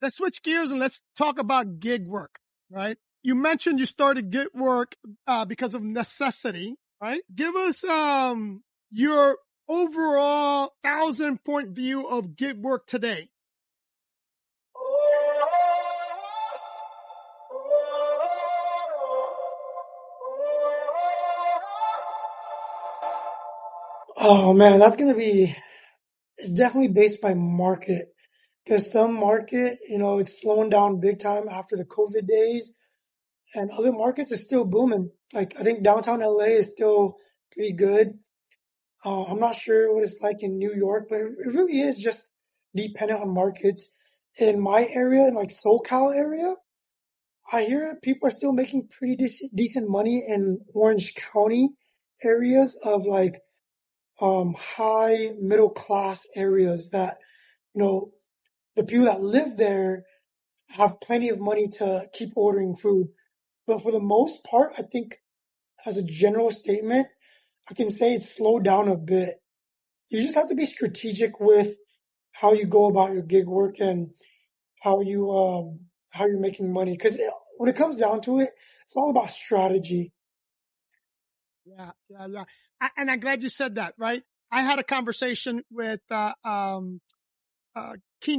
let's switch gears and let's talk about gig work, right? You mentioned you started gig work because of necessity, right? Give us your overall 1,000-point view of gig work today. Oh man, it's definitely based by market. Because some market, it's slowing down big time after the COVID days, and other markets are still booming. Like I think downtown LA is still pretty good. I'm not sure what it's like in New York, but it really is just dependent on markets. In my area, in like SoCal area, I hear people are still making pretty decent money in Orange County areas of like high middle class areas that, you know, the people that live there have plenty of money to keep ordering food. But for the most part, I think as a general statement, I can say it's slowed down a bit. You just have to be strategic with how you go about your gig work and how you're making money. Because when it comes down to it, it's all about strategy. Yeah. And I'm glad you said that, right? I had a conversation with King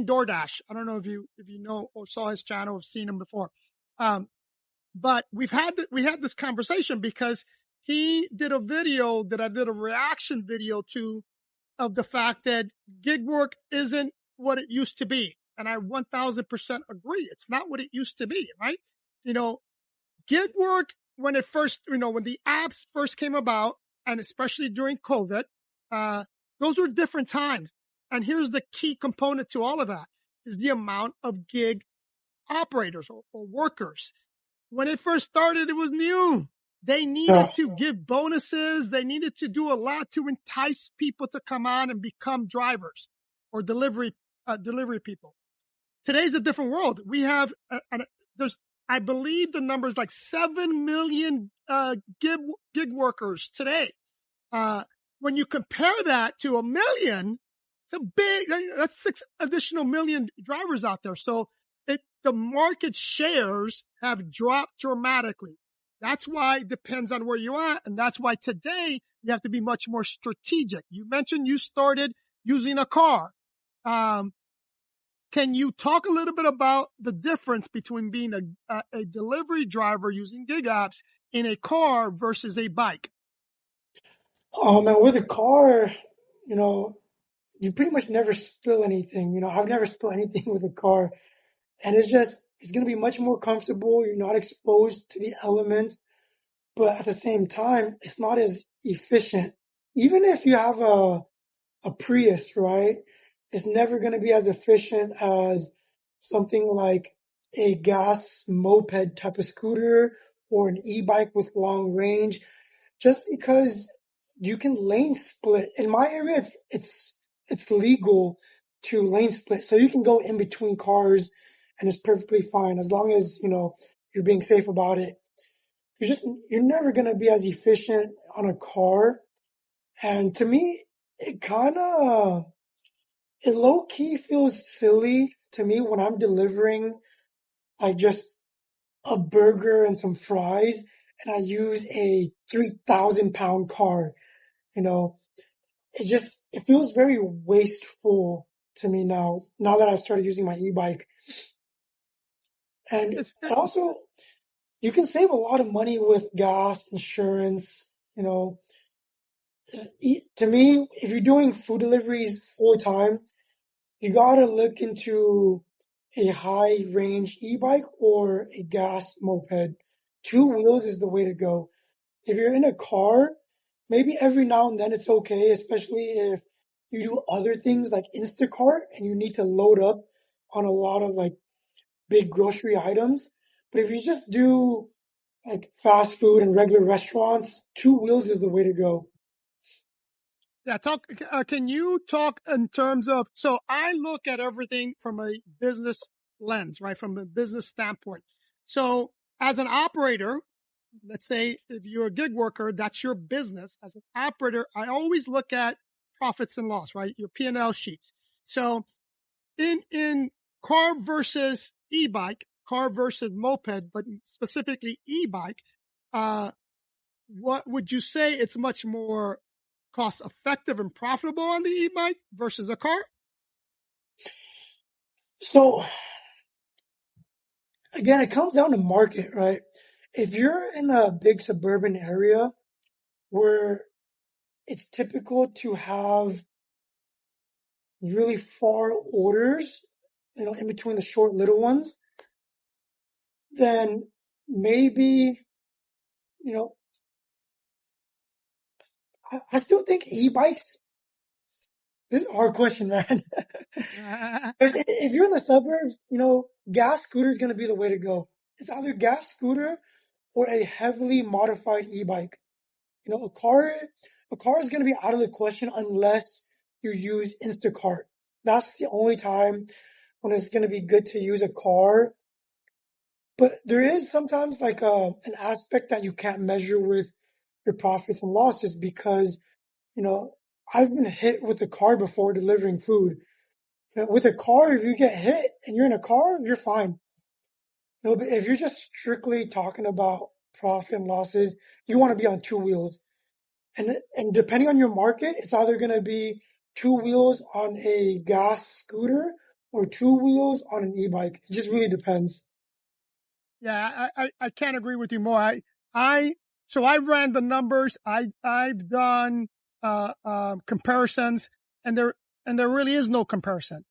DoorDash. I don't know if you know or saw his channel or seen him before. Um, but we had this conversation because he did a video that I did a reaction video to of the fact that gig work isn't what it used to be. And I 1000% agree. It's not what it used to be, right? You know, gig work when it first, when the apps first came about, and especially during COVID, uh, those were different times. And here's the key component to all of that is the amount of gig operators or workers. When it first started, it was new. They Yeah. needed to give bonuses. They needed to do a lot to entice people to come on and become drivers or delivery people. Today's a different world. We have, there's, I believe the number is like 7 million gig workers today. When you compare that to a million, that's 6 additional million drivers out there. So the market shares have dropped dramatically. That's why it depends on where you are. And that's why today you have to be much more strategic. You mentioned you started using a car. Um, can you talk a little bit about the difference between being a delivery driver using gig apps in a car versus a bike? Oh man, with a car, you know, you pretty much never spill anything. I've never spilled anything with a car. And it's going to be much more comfortable. You're not exposed to the elements, but at the same time, it's not as efficient. Even if you have a Prius, right? It's never going to be as efficient as something like a gas moped type of scooter or an e-bike with long range, just because you can lane split. In my area, it's legal to lane split, so you can go in between cars, and it's perfectly fine as long as you're being safe about it. You're never gonna be as efficient on a car, and to me, it low key feels silly to me when I'm delivering like just a burger and some fries, and I use a 3,000 pound car. You know, it feels very wasteful to me now that I started using my e-bike. And It's, it also, you can save a lot of money with gas, insurance, to me, if you're doing food deliveries full time, you gotta look into a high range e-bike or a gas moped. Two wheels is the way to go. If you're in a car, maybe every now and then it's okay, especially if you do other things like Instacart and you need to load up on a lot of like big grocery items. But if you just do like fast food and regular restaurants, two wheels is the way to go. Yeah, can you talk in terms of, so I look at everything from a business lens, right? From a business standpoint. So as an operator, let's say if you're a gig worker, that's your business. As an operator, I always look at profits and loss, right? Your P&L sheets. So in car versus e-bike, car versus moped, but specifically e-bike, what would you say it's much more cost effective and profitable on the e-bike versus a car? So again, it comes down to market, right? If you're in a big suburban area where it's typical to have really far orders, in between the short little ones, then maybe, you know, I still think e-bikes, this is a hard question, man. If you're in the suburbs, gas scooter is going to be the way to go. It's either gas scooter or a heavily modified e-bike. A car is going to be out of the question unless you use Instacart. That's the only time when it's going to be good to use a car. But there is sometimes like an aspect that you can't measure with your profits and losses because, I've been hit with a car before delivering food. With a car, if you get hit and you're in a car, you're fine. But if you're just strictly talking about profit and losses, you want to be on two wheels. And depending on your market, it's either going to be two wheels on a gas scooter or two wheels on an e-bike. It just really depends. Yeah, I can't agree with you more. So I ran the numbers. I've done comparisons, and there really is no comparison.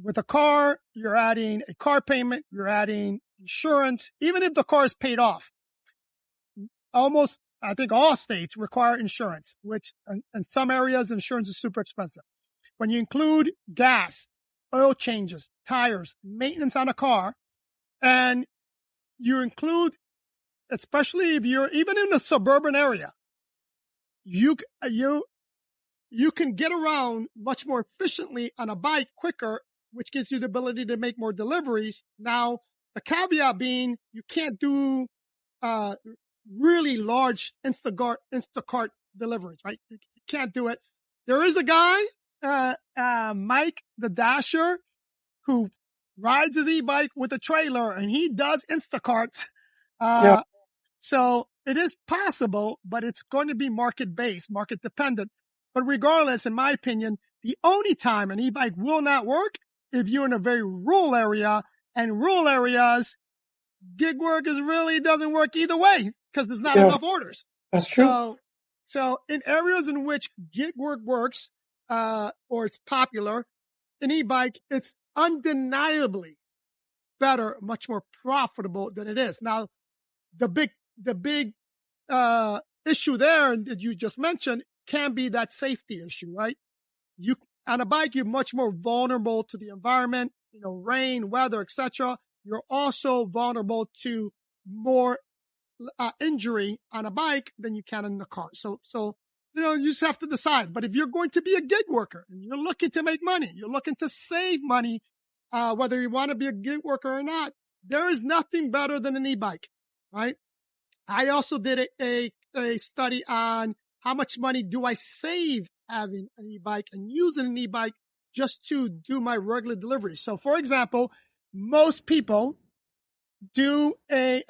With a car, you're adding a car payment, you're adding insurance, even if the car is paid off. Almost, I think all states require insurance, which in some areas, insurance is super expensive. When you include gas, oil changes, tires, maintenance on a car, and you include, especially if you're even in a suburban area, you can get around much more efficiently on a bike quicker, which gives you the ability to make more deliveries. Now, the caveat being you can't do really large Instacart deliveries, right? You can't do it. There is a guy, Mike the Dasher, who rides his e-bike with a trailer, and he does Instacarts. Yeah, So it is possible, but it's going to be market based, market dependent. But regardless, in my opinion, the only time an e-bike will not work if you're in a very rural area, and rural areas, gig workers really doesn't work either way because there's not yeah, enough orders. that's true. So in areas in which gig work works, or it's popular, an e-bike, it's undeniably better, much more profitable than it is. Now, the big issue there that you just mentioned can be that safety issue, right? You on a bike, you're much more vulnerable to the environment, rain, weather, etc. You're also vulnerable to more injury on a bike than you can in the car. So you just have to decide. But if you're going to be a gig worker and you're looking to make money, you're looking to save money, whether you want to be a gig worker or not, there is nothing better than an e-bike, right? I also did a study on how much money do I save having an e-bike and using an e-bike just to do my regular deliveries. So, for example, most people do and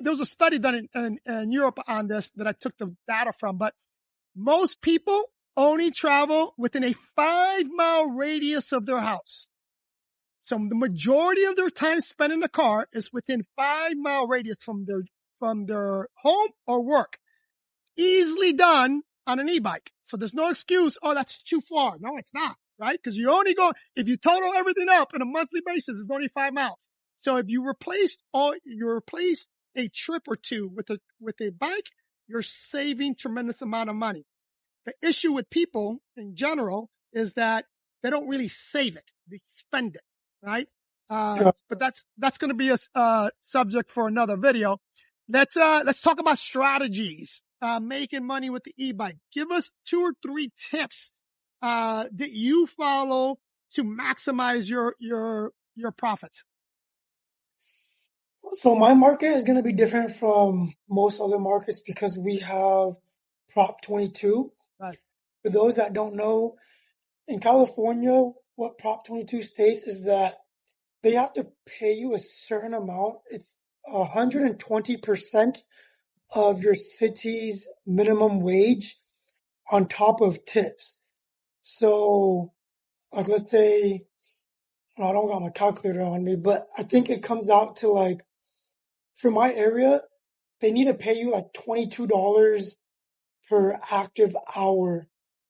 there was a study done in Europe on this that I took the data from, but most people only travel within a 5-mile radius of their house. So the majority of their time spent in the car is within 5-mile radius from their home or work. Easily done on an e-bike. So there's no excuse, oh, that's too far. No, it's not, right? Because if you total everything up on a monthly basis, it's only 5 miles. So if you replace a trip or two with a bike, you're saving tremendous amount of money. The issue with people in general is that they don't really save it. They spend it, right? Yeah. But that's going to be a subject for another video. Let's talk about strategies, making money with the e-bike. Give us 2 or 3 tips, that you follow to maximize your profits. So my market is going to be different from most other markets because we have Prop 22. Right. For those that don't know, in California, what Prop 22 states is that they have to pay you a certain amount. It's 120% of your city's minimum wage on top of tips. So, like, let's say, I don't got my calculator on me, but I think it comes out to like, for my area, they need to pay you like $22 per active hour.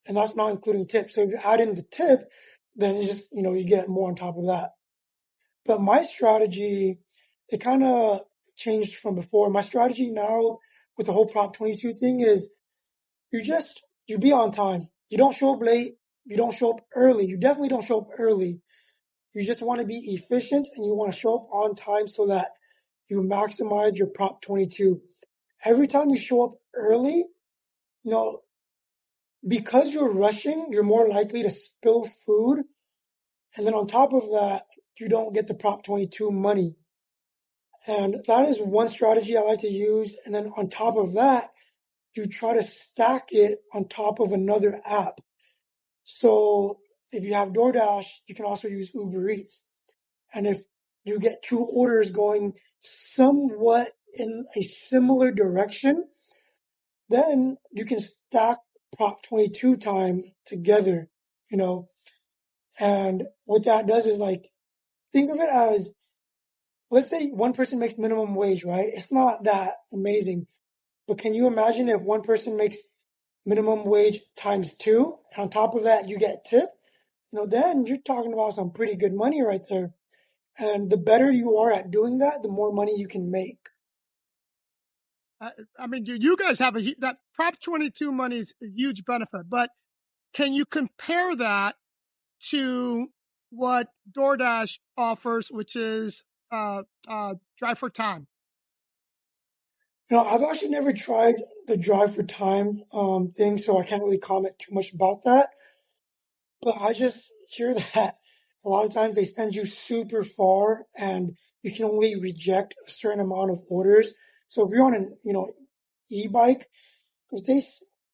And that's not including tips. So if you add in the tip, then it's just, you get more on top of that. But my strategy, it kind of changed from before. My strategy now with the whole Prop 22 thing is you be on time. You don't show up late. You don't show up early. You definitely don't show up early. You just want to be efficient and you want to show up on time so that you maximize your Prop 22. Every time you show up early, you know, because you're rushing, you're more likely to spill food. And then on top of that, you don't get the Prop 22 money. And that is one strategy I like to use. And then on top of that, you try to stack it on top of another app. So if you have DoorDash, you can also use Uber Eats. And if you get two orders going somewhat in a similar direction, then you can stack Prop 22 time together, you know. And what that does is like, think of it as, let's say one person makes minimum wage, right? It's not that amazing. But can you imagine if one person makes minimum wage times two, and on top of that you get tip? Then you're talking about some pretty good money right there. And the better you are at doing that, the more money you can make. I mean, you guys have that Prop 22 money is a huge benefit, but can you compare that to what DoorDash offers, which is drive for time? I've actually never tried the drive for time thing, so I can't really comment too much about that. But I just hear that a lot of times they send you super far and you can only reject a certain amount of orders. So if you're on an, e-bike, if they,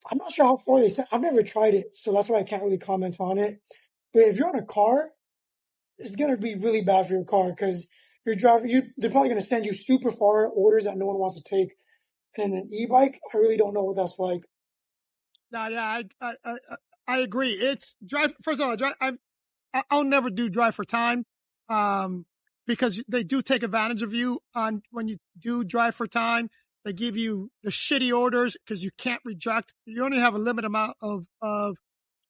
I'm not sure how far they send. I've never tried it, so that's why I can't really comment on it. But if you're on a car, it's gonna be really bad for your car because they're probably gonna send you super far orders that no one wants to take. And an e-bike, I really don't know what that's like. No, yeah, I agree. It's drive. First of all, I'll never do drive for time, because they do take advantage of you on when you do drive for time. They give you the shitty orders because you can't reject. You only have a limited amount of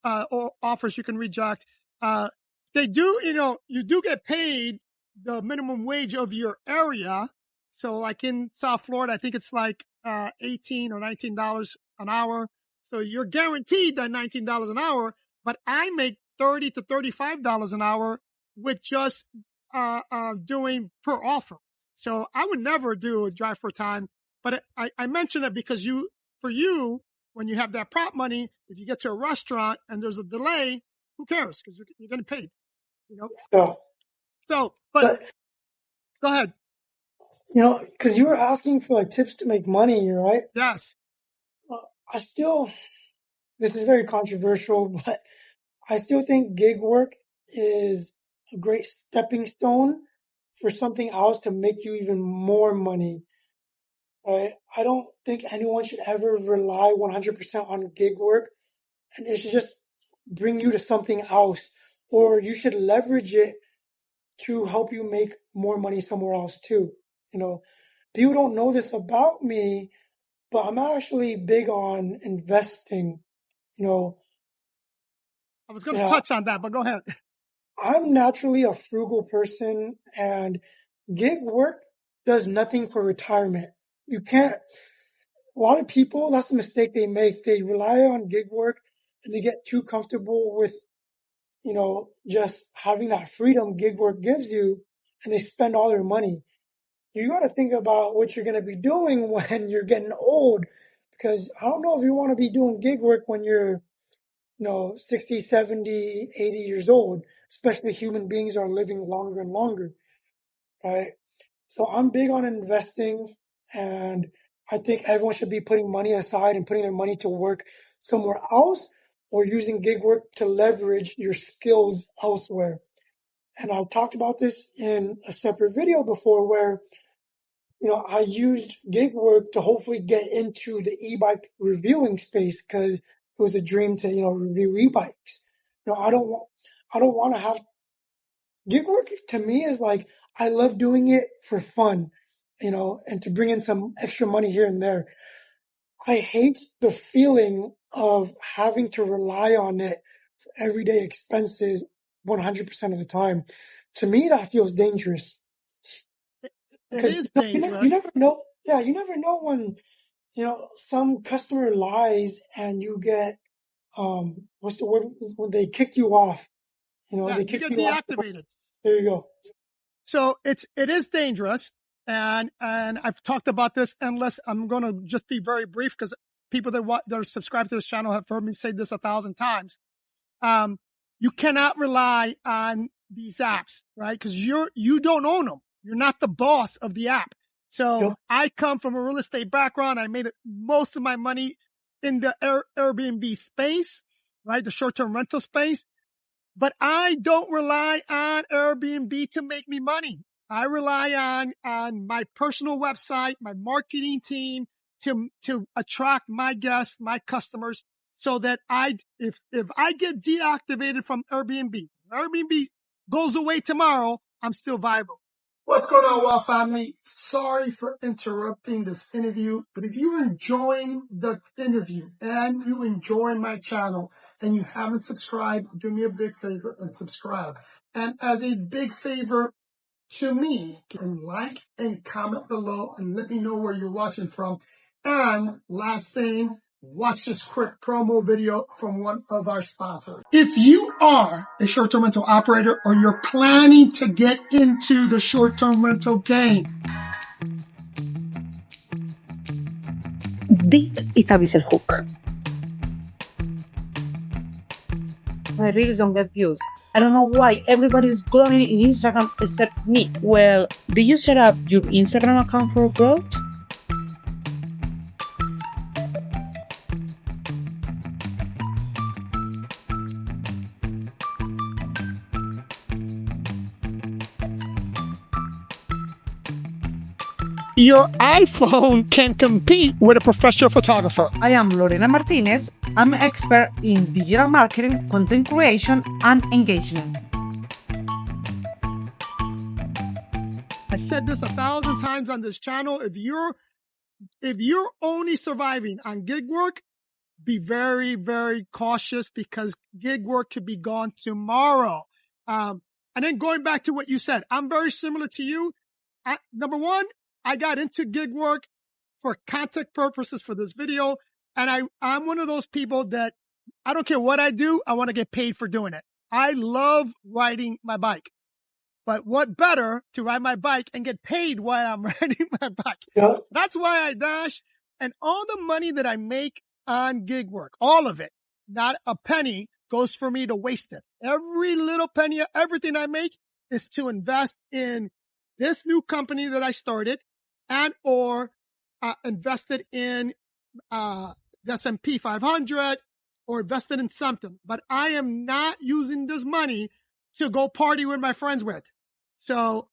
offers you can reject. They do, you do get paid the minimum wage of your area. So like in South Florida, I think it's like 18 or $19 an hour. So you're guaranteed that $19 an hour, but I make $30 to $35 an hour with just doing per offer. So I would never do a drive for time, but I mention it because for you, when you have that prop money, if you get to a restaurant and there's a delay, who cares? Because you're getting paid, you know? So, So, but but go ahead. because you were asking for like tips to make money, right? Yes. I still, this is very controversial, but I still think gig work is a great stepping stone for something else to make you even more money. Right? I don't think anyone should ever rely 100% on gig work, and it should just bring you to something else, or you should leverage it to help you make more money somewhere else too. You know, People don't know this about me, but I'm actually big on investing. You know, I was going to yeah, touch on that, but go ahead. I'm naturally a frugal person, and gig work does nothing for retirement. You can't, a lot of people, that's the mistake they make. They rely on gig work and they get too comfortable with, just having that freedom gig work gives you, and they spend all their money. You got to think about what you're going to be doing when you're getting old, because I don't know if you want to be doing gig work when you're 60, 70, 80 years old, especially human beings are living longer and longer, right? So I'm big on investing, and I think everyone should be putting money aside and putting their money to work somewhere else. or using gig work to leverage your skills elsewhere. And I've talked about this in a separate video before where, I used gig work to hopefully get into the e-bike reviewing space because it was a dream to, review e-bikes. I don't want to have gig work to me is like, I love doing it for fun, and to bring in some extra money here and there. I hate the feeling of having to rely on it for everyday expenses 100% of the time. To me, that feels dangerous. It Because is you dangerous. never know. Yeah, you never know when some customer lies and you get what's the word when they kick you off. Yeah, They you kick get you off. deactivated. There you go. So it is dangerous. And I've talked about this endless. I'm going to just be very brief because people that are subscribed to this channel have heard me say this 1,000 times. You cannot rely on these apps, right? Cause you don't own them. You're not the boss of the app. So Yep. I come from a real estate background. I made most of my money in the Airbnb space, right? The short-term rental space. But I don't rely on Airbnb to make me money. I rely on my personal website, my marketing team to attract my guests, my customers, so that if I get deactivated from Airbnb goes away tomorrow, I'm still viable. What's going on, Well family? Sorry for interrupting this interview, but if you're enjoying the interview and you enjoy my channel and you haven't subscribed, do me a big favor and subscribe. And as a big favor to me, can like and comment below and let me know where you're watching from. And last thing, watch this quick promo video from one of our sponsors. If you are a short-term rental operator or you're planning to get into the short-term rental game, this is a visual hook. I really don't get views. I don't know why everybody's growing in Instagram except me. Well, did you set up your Instagram account for growth? your iPhone can compete with a professional photographer. I am Lorena Martinez. I'm an expert in digital marketing, content creation, and engagement. I said this 1,000 times on this channel. If you're only surviving on gig work, be very, very cautious because gig work could be gone tomorrow. And then going back to what you said, I'm very similar to you. Number one, I got into gig work for content purposes for this video. And I'm one of those people that I don't care what I do. I want to get paid for doing it. I love riding my bike. But what better to ride my bike and get paid while I'm riding my bike? Yep. That's why I dash. And all the money that I make on gig work, all of it, not a penny goes for me to waste it. Every little penny, everything I make is to invest in this new company that I started and or invested in the S&P 500 or invested in something. But I am not using this money to go party with my friends with. So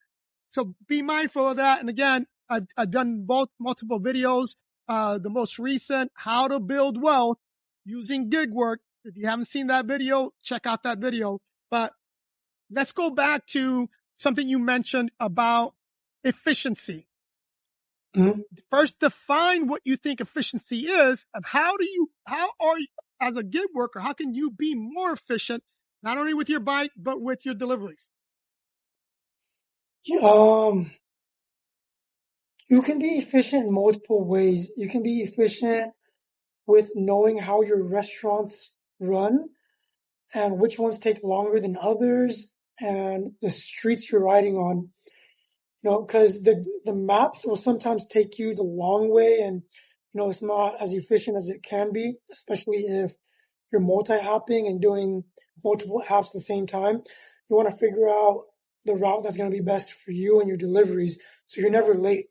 be mindful of that. And again, I've done multiple videos. The most recent, how to build wealth using gig work. If you haven't seen that video, check out that video. But let's go back to something you mentioned about efficiency. Mm-hmm. First, define what you think efficiency is and how are you, as a gig worker, how can you be more efficient, not only with your bike, but with your deliveries? You can be efficient in multiple ways. You can be efficient with knowing how your restaurants run and which ones take longer than others and the streets you're riding on. Because the maps will sometimes take you the long way and, it's not as efficient as it can be, especially if you're multi-apping and doing multiple apps at the same time. You want to figure out the route that's going to be best for you and your deliveries so you're never late.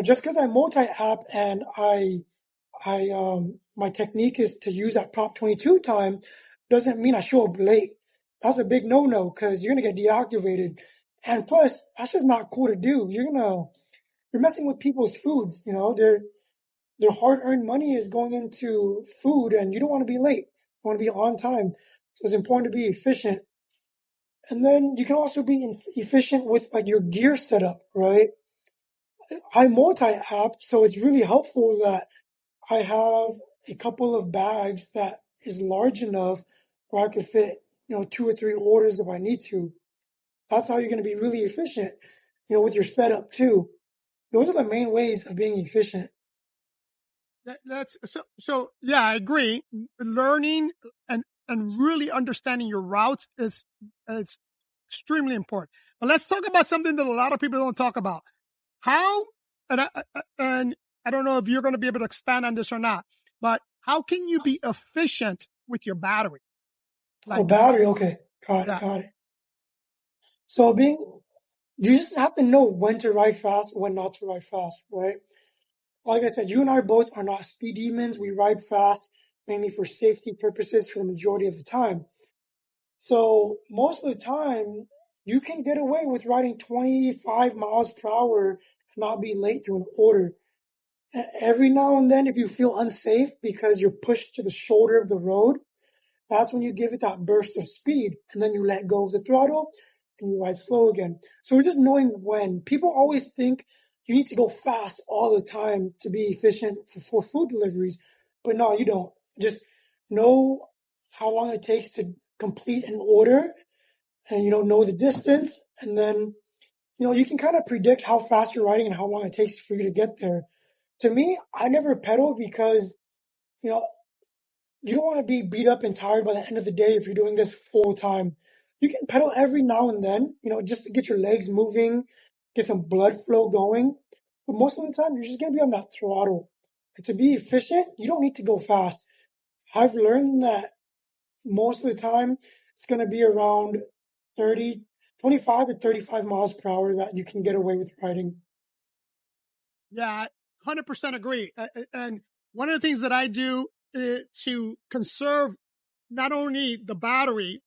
Just because I multi-app and I my technique is to use that Prop 22 time. Doesn't mean I show up late. That's a big no-no because you're gonna get deactivated. And plus, that's just not cool to do. You're messing with people's foods, their hard-earned money is going into food and you don't want to be late. You want to be on time. So it's important to be efficient. And then you can also be efficient with like your gear setup, right? I multi-app, so it's really helpful that I have a couple of bags that is large enough where I could fit, 2 or 3 orders if I need to. That's how you're going to be really efficient, with your setup too. Those are the main ways of being efficient. That's so yeah, I agree. Learning and really understanding your routes is extremely important. But let's talk about something that a lot of people don't talk about. How and I don't know if you're going to be able to expand on this or not, but how can you be efficient with your battery? Battery, okay. Got it. So you just have to know when to ride fast, when not to ride fast, right? Like I said, you and I both are not speed demons. We ride fast mainly for safety purposes for the majority of the time. So most of the time, you can get away with riding 25 miles per hour and not be late to an order. Every now and then, if you feel unsafe because you're pushed to the shoulder of the road, that's when you give it that burst of speed and then you let go of the throttle and you ride slow again. So we're just knowing when. People always think you need to go fast all the time to be efficient for food deliveries, but no, you don't. Just know how long it takes to complete an order and, know the distance. And then, you can kind of predict how fast you're riding and how long it takes for you to get there. To me, I never pedal because, you know, you don't want to be beat up and tired by the end of the day if you're doing this full time. You can pedal every now and then, just to get your legs moving, get some blood flow going. But most of the time, you're just going to be on that throttle. And to be efficient, you don't need to go fast. I've learned that most of the time, it's going to be around 25 to 35 miles per hour that you can get away with riding. Yeah, 100% agree. And one of the things that I do to conserve not only the battery,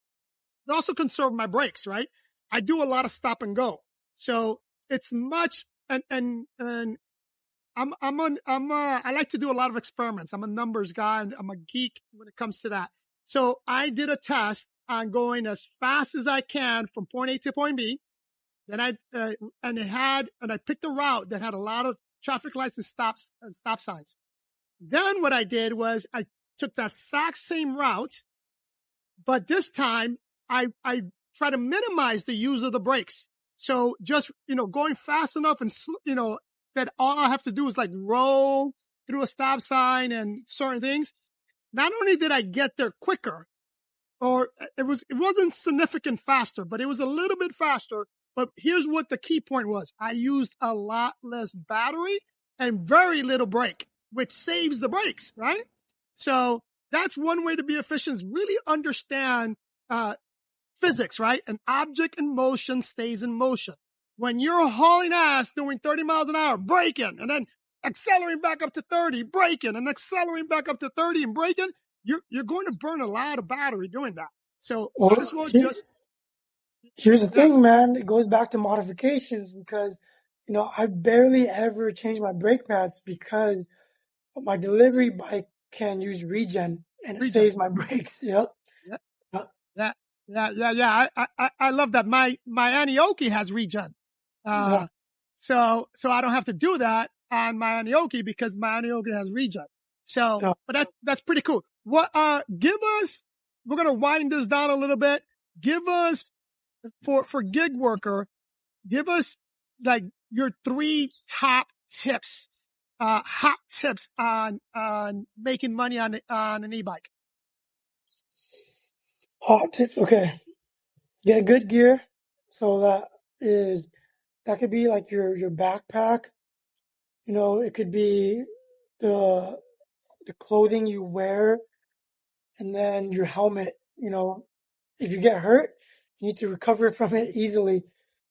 but also conserve my brakes, right? I do a lot of stop and go. So it's much, and I like to do a lot of experiments. I'm a numbers guy and I'm a geek when it comes to that. So I did a test on going as fast as I can from point A to point B. Then I picked a route that had a lot of traffic lights and stop signs. Then what I did was I took that exact same route, but this time I try to minimize the use of the brakes. So just, going fast enough and, that all I have to do is like roll through a stop sign and certain things. Not only did I get there quicker, or it wasn't significant faster, but it was a little bit faster. But here's what the key point was. I used a lot less battery and very little brake, which saves the brakes, right? So that's one way to be efficient, is really understand physics, right? An object in motion stays in motion. When you're hauling ass doing 30 miles an hour, braking, and then accelerating back up to 30, braking, and accelerating back up to 30 and braking, you're going to burn a lot of battery doing that. So might as well just. Here's the thing, man. It goes back to modifications because, I barely ever change my brake pads because my delivery bike can use regen and it saves my brakes. Yep. Yeah. I love that. My Anioki has regen. So I don't have to do that on my Anioki because my Anioki has regen. So, but that's pretty cool. What, we're going to wind this down a little bit. Give us, for gig worker, give us like your 3 top tips, hot tips on making money on an e-bike. Hot tips. Okay. Get good gear. So that could be like your backpack. It could be the clothing you wear and then your helmet. If you get hurt, you need to recover from it easily.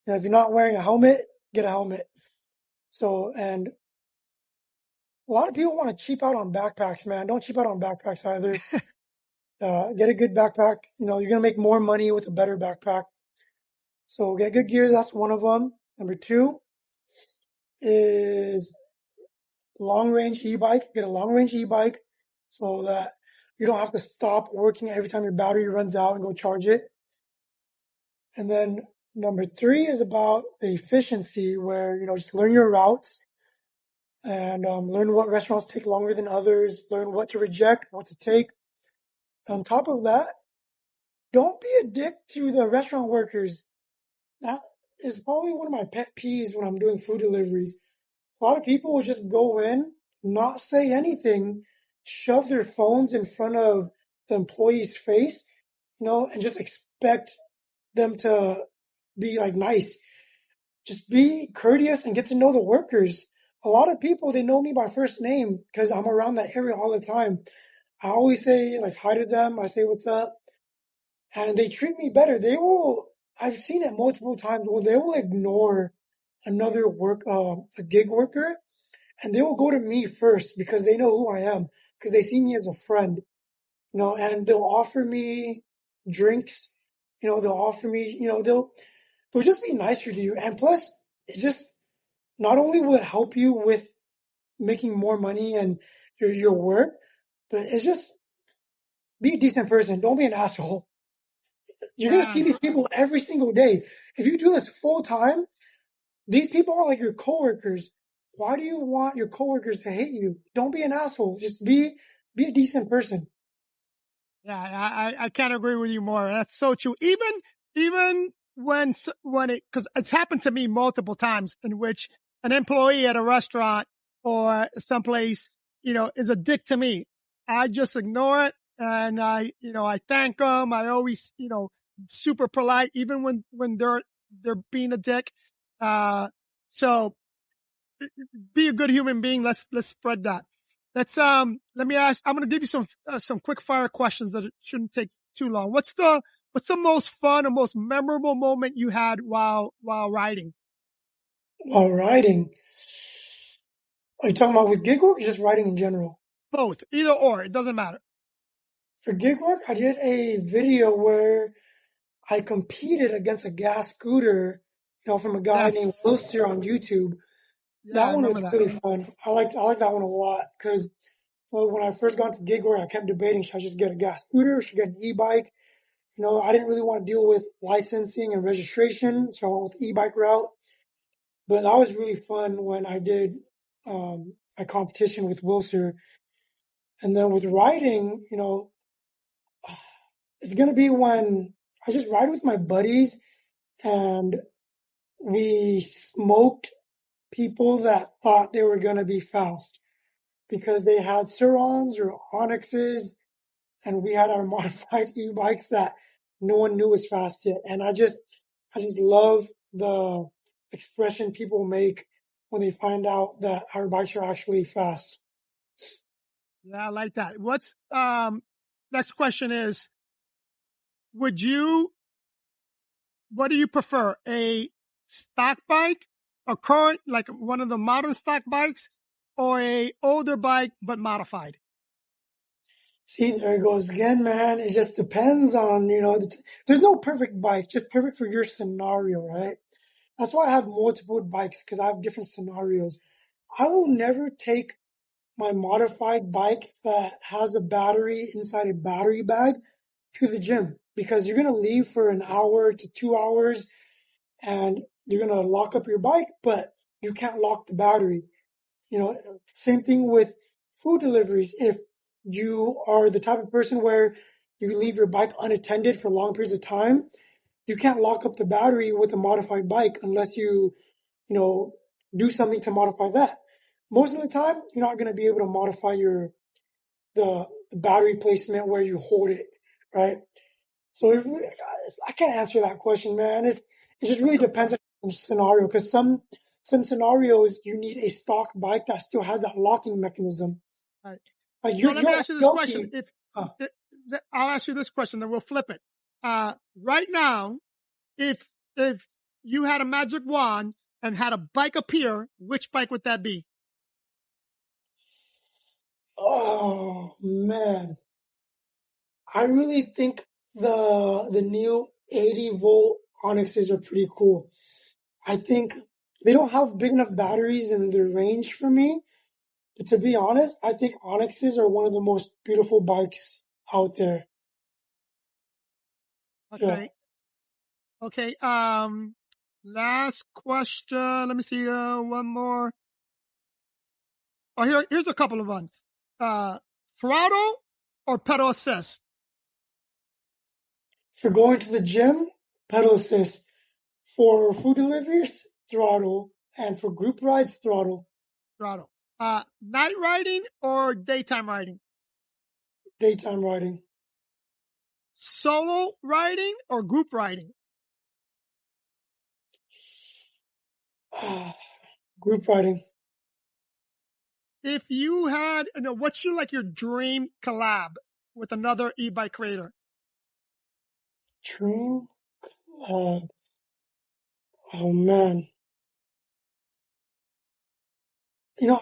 If you're not wearing a helmet, get a helmet. So, and a lot of people want to cheap out on backpacks, man. Don't cheap out on backpacks either. Get a good backpack. You know, you're going to make more money with a better backpack. So get good gear. That's one of them. Number two is long range e-bike. Get a long range e-bike so that you don't have to stop working every time your battery runs out and go charge it. And then number three is about the efficiency where, you know, just learn your routes and learn what restaurants take longer than others, learn what to reject, what to take. On top of that, don't be a dick to the restaurant workers. That is probably one of my pet peeves when I'm doing food deliveries. A lot of people will just go in, not say anything, shove their phones in front of the employee's face, you know, and just expect them to be like nice. Just be courteous and get to know the workers. A lot of people, they know me by first name because I'm around that area all the time. I always say like hi to them. I say what's up, and they treat me better. I've seen it multiple times where they will ignore another a gig worker, and they will go to me first because they know who I am, because they see me as a friend, you know, and they'll offer me drinks, you know, they'll offer me, you know, they'll just be nicer to you. And plus, it's just not only will it help you with making more money and your work, but it's just be a decent person. Don't be an asshole. You're going to see Yeah, these people every single day. If you do this full time, these people are like your coworkers. Why do you want your coworkers to hate you? Don't be an asshole. Just be a decent person. yeah, I can't agree with you more. That's so true. Even when cause it's happened to me multiple times in which an employee at a restaurant or someplace, you know, is a dick to me. I just ignore it and I thank them. I always, super polite even when they're being a dick. So be a good human being. Let's spread that. Let me ask, I'm going to give you some quick fire questions that shouldn't take too long. What's the most fun or most memorable moment you had while riding? While riding, are you talking about with gig work or just riding in general? Both, either or, it doesn't matter. For gig work, I did a video where I competed against a gas scooter, you know, from a guy named Yes. Wilster on YouTube. Yeah, That I one remember was that. really fun. I like that one a lot because when I first got to gig work, I kept debating, should I just get a gas scooter or should I get an e-bike? You know, I didn't really want to deal with licensing and registration, so I went with e-bike route. But that was really fun when I did a competition with Wilser. And then with riding, you know, it's gonna be when I just ride with my buddies and we smoked people that thought they were gonna be fast because they had Surons or Onyxes and we had our modified e-bikes that no one knew was fast yet. And I just love the expression people make when they find out that our bikes are actually fast. Yeah, I like that. Next question is, would you, what do you prefer? A stock bike, a current, like one of the modern stock bikes, or a older bike but modified? See, there it goes again, man. It just depends on, you know, there's no perfect bike, just perfect for your scenario, right? That's why I have multiple bikes because I have different scenarios. I will never take my modified bike that has a battery inside a battery bag to the gym because you're going to leave for an hour to 2 hours and you're going to lock up your bike, but you can't lock the battery. You know, same thing with food deliveries. If you are the type of person where you leave your bike unattended for long periods of time, you can't lock up the battery with a modified bike unless you know, do something to modify that. Most of the time, you're not going to be able to modify the battery placement where you hold it, right? So I can't answer that question, man. It just really depends on the scenario because some scenarios you need a stock bike that still has that locking mechanism. All right. Like So let me you're ask you this question. LP. I'll ask you this question, then we'll flip it. Right now, if you had a magic wand and had a bike appear, which bike would that be? Oh man, I really think the new 80-volt Onyxes are pretty cool. I think they don't have big enough batteries in their range for me. But to be honest, I think Onyxes are one of the most beautiful bikes out there. Yeah. Okay. Okay. Last question. Let me see. One more. Oh, here's a couple of them. Throttle or pedal assist? For going to the gym, pedal assist. For food deliveries, throttle. And for group rides, throttle. Throttle. Night riding or daytime riding? Daytime riding. Solo riding or group riding? Group riding. If you had, what's your dream collab with another e-bike creator? Dream collab. Oh man. You know,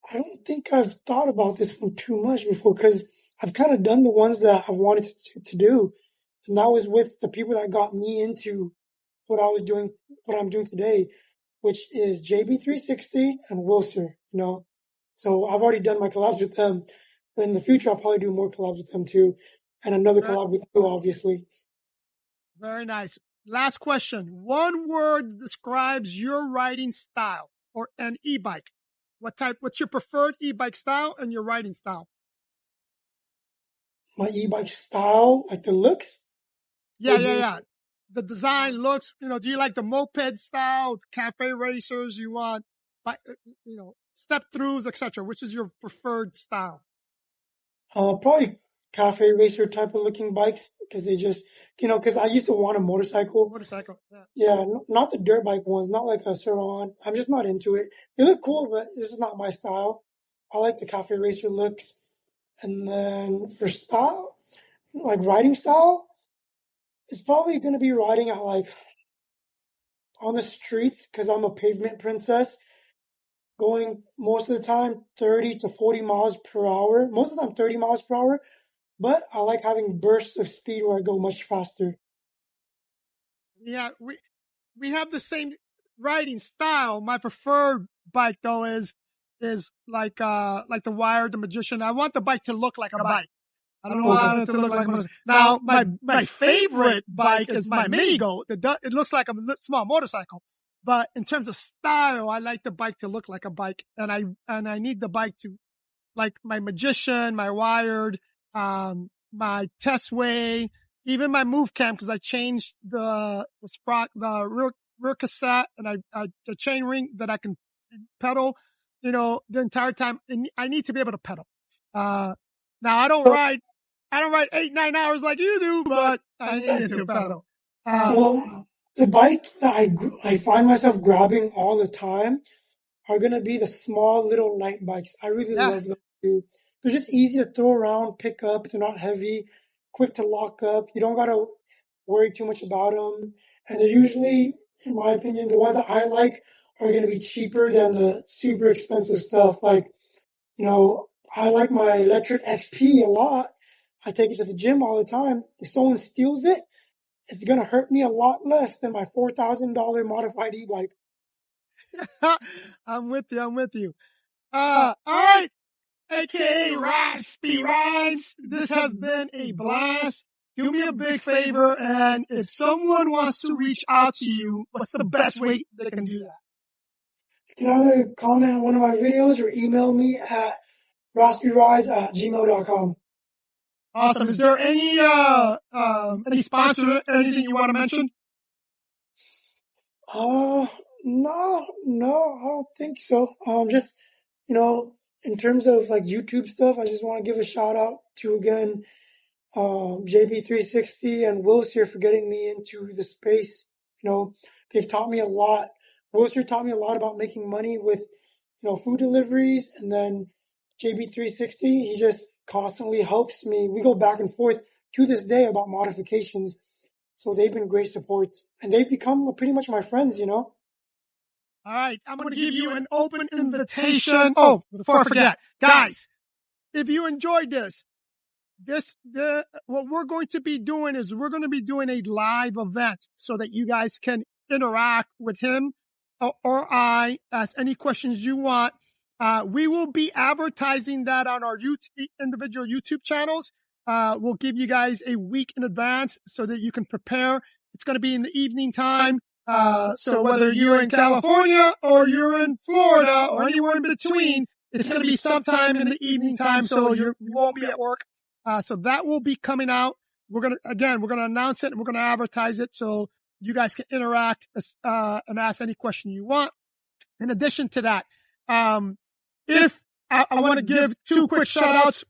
I don't think I've thought about this one too much before because I've kind of done the ones that I wanted to do. And that was with the people that got me into what I'm doing today, which is JB360 and Wilster, So I've already done my collabs with them. But in the future, I'll probably do more collabs with them too. And another collab with you, obviously. Very nice. Last question. One word describes your riding style or an e-bike. What's your preferred e-bike style and your riding style? My e-bike style, like the looks? Yeah. The design looks, do you like the moped style, cafe racers? You want, step throughs, etc. Which is your preferred style? Probably cafe racer type of looking bikes because they just, because I used to want a motorcycle. Motorcycle. Yeah, not the dirt bike ones, not like a Suron. I'm just not into it. They look cool, but this is not my style. I like the cafe racer looks. And then for style, like riding style, it's probably going to be riding at like on the streets because I'm a pavement princess, going most of the time 30 to 40 miles per hour. Most of the time 30 miles per hour, but I like having bursts of speed where I go much faster. Yeah, we have the same riding style. My preferred bike though is like the Wired, the Magician. I want the bike to look like a bike. I don't want it to look like a motorcycle. Now, my favorite bike is my Mini Goat. It looks like a small motorcycle. But in terms of style, I like the bike to look like a bike. And I need the bike to, like my Magician, my Wired, my Testway, even my Move Cam, because I changed the rear cassette and the chain ring that I can pedal, the entire time. And I need to be able to pedal. Now I don't ride 8-9 hours like you do, but I need to pedal. Well, the bike that I find myself grabbing all the time are going to be the small little light bikes. I really love them too. They're just easy to throw around, pick up. They're not heavy, quick to lock up. You don't got to worry too much about them. And they're usually, in my opinion, the ones that I like are going to be cheaper than the super expensive stuff. Like, I like my electric XP a lot. I take it to the gym all the time. If someone steals it, it's going to hurt me a lot less than my $4,000 modified e-bike. I'm with you. All right. AKA Raspyrides. This has been a blast. Do me a big favor, and if someone wants to reach out to you, what's the best way they can do that? You can either comment on one of my videos or email me at raspyrides@gmail.com. Awesome. Is there any sponsor, anything you want to mention? No, I don't think so. Just, in terms of like YouTube stuff, I just want to give a shout out to again, JB360 and Wills here for getting me into the space. They've taught me a lot. Wills here taught me a lot about making money with, food deliveries, and then JB360, he just constantly helps me. We go back and forth to this day about modifications. So they've been great supports, and they've become pretty much my friends, All right, I'm going to give you an open invitation. Oh, before I forget, guys, if you enjoyed this, what we're going to be doing is we're going to be doing a live event so that you guys can interact with him or I, ask any questions you want. We will be advertising that on our individual YouTube channels. We'll give you guys a week in advance so that you can prepare. It's going to be in the evening time. So whether you're in California or you're in Florida or anywhere in between, it's going to be sometime in the evening time. So you won't be at work. So that will be coming out. We're going to announce it and we're going to advertise it so you guys can interact, and ask any question you want. In addition to that, if I want to give 2 quick shout outs,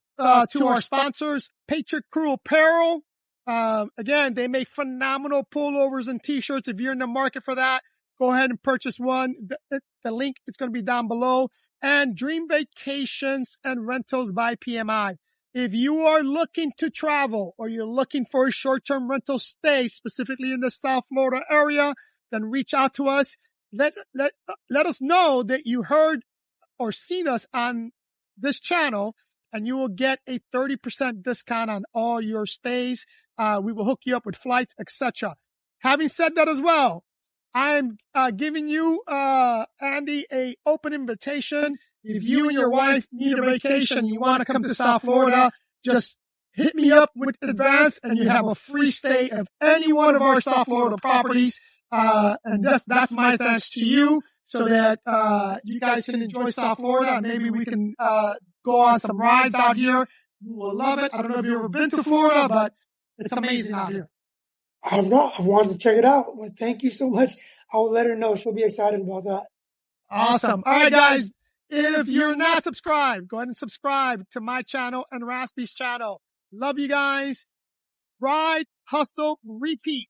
to our sponsors, Patriot Crew Apparel. Again, they make phenomenal pullovers and t-shirts. If you're in the market for that, go ahead and purchase one. The link is going to be down below. And Dream Vacations and Rentals by PMI. If you are looking to travel or you're looking for a short-term rental stay, specifically in the South Florida area, then reach out to us. Let us know that you heard or seen us on this channel, and you will get a 30% discount on all your stays. We will hook you up with flights, etc. Having said that as well, I'm giving you, Andy, a open invitation. If you and your wife need a vacation, you want to come to South Florida, just hit me up with advance and you have a free stay of any one of our South Florida properties. And that's my thanks to you so that, you guys can enjoy South Florida. Maybe we can, go on some rides out here. You will love it. I don't know if you've ever been to Florida, but it's amazing out here. I've not. I've wanted to check it out. Well, thank you so much. I'll let her know. She'll be excited about that. Awesome. All right, guys. If you're not subscribed, go ahead and subscribe to my channel and Raspy's channel. Love you guys. Ride, hustle, repeat.